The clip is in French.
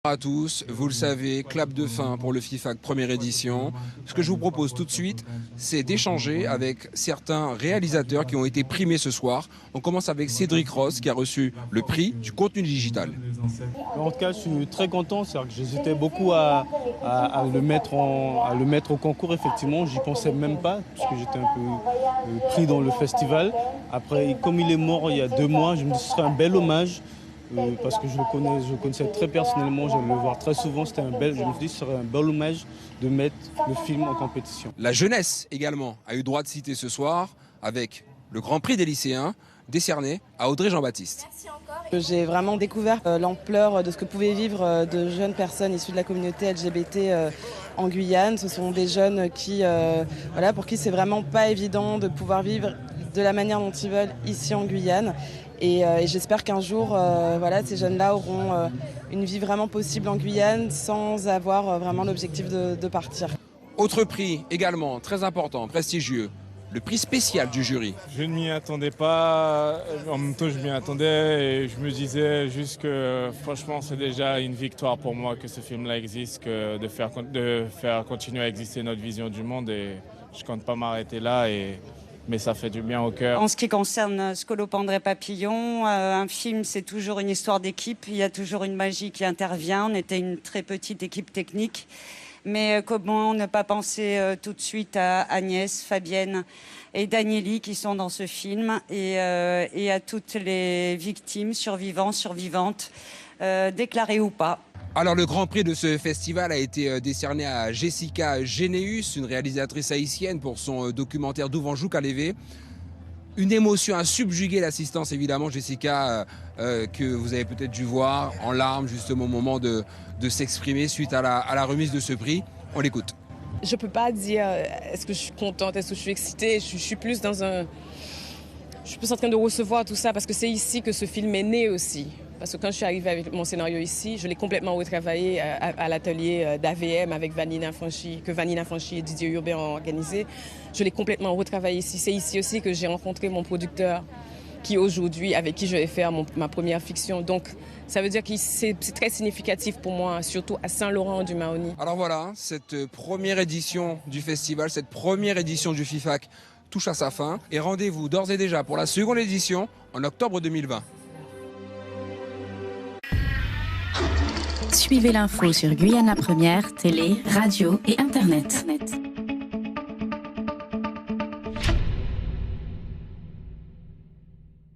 À tous, vous le savez, clap de fin pour le FIFAC première édition. Ce que je vous propose tout de suite, c'est d'échanger avec certains réalisateurs qui ont été primés ce soir. On commence avec Cédric Ross qui a reçu le prix du contenu digital. En tout cas, je suis très content. C'est-à-dire que j'hésitais beaucoup à le mettre au concours, effectivement. J'y pensais même pas, puisque j'étais un peu pris dans le festival. Après, comme il est mort il y a 2 mois, je me dis que ce serait un bel hommage. Parce que je le connaissais très personnellement, j'allais le voir très souvent, je me suis dit que ce serait un bel hommage de mettre le film en compétition. La jeunesse également a eu droit de citer ce soir avec le Grand Prix des lycéens décerné à Audrey Jean-Baptiste. J'ai vraiment découvert l'ampleur de ce que pouvaient vivre de jeunes personnes issues de la communauté LGBT en Guyane. Ce sont des jeunes pour qui c'est vraiment pas évident de pouvoir vivre de la manière dont ils veulent ici en Guyane. Et j'espère qu'un jour, ces jeunes-là auront une vie vraiment possible en Guyane sans avoir vraiment l'objectif de partir. Autre prix également très important, prestigieux, le prix spécial du jury. Je ne m'y attendais pas, en même temps je m'y attendais et je me disais juste que franchement c'est déjà une victoire pour moi que ce film-là existe, que de faire continuer à exister notre vision du monde, et je compte pas m'arrêter là. Mais ça fait du bien au cœur. En ce qui concerne Scolopendre Papillon, un film, c'est toujours une histoire d'équipe. Il y a toujours une magie qui intervient. On était une très petite équipe technique. Mais comment ne pas penser tout de suite à Agnès, Fabienne et Danieli qui sont dans ce film, et à toutes les victimes, survivants, survivantes, déclarées ou pas. Alors le grand prix de ce festival a été décerné à Jessica Généus, une réalisatrice haïtienne, pour son documentaire Douvanjou Kalevé. Une émotion a subjugué l'assistance, évidemment, Jessica, que vous avez peut-être dû voir en larmes justement au moment de s'exprimer suite à la remise de ce prix. On l'écoute. Je peux pas dire est-ce que je suis contente, est-ce que je suis excitée. Je suis plus dans un... Je suis plus en train de recevoir tout ça parce que c'est ici que ce film est né aussi. Parce que quand je suis arrivée avec mon scénario ici, je l'ai complètement retravaillé à l'atelier d'AVM avec Vanina Franchi, que Vanina Franchi et Didier Urbain ont organisé. Je l'ai complètement retravaillé ici. C'est ici aussi que j'ai rencontré mon producteur, qui aujourd'hui, avec qui je vais faire ma première fiction. Donc, ça veut dire que c'est très significatif pour moi, surtout à Saint-Laurent-du-Maroni. Alors voilà, cette première édition du festival, cette première édition du FIFAC touche à sa fin. Et rendez-vous d'ores et déjà pour la seconde édition en octobre 2020. Suivez l'info sur Guyana Première, télé, radio et internet.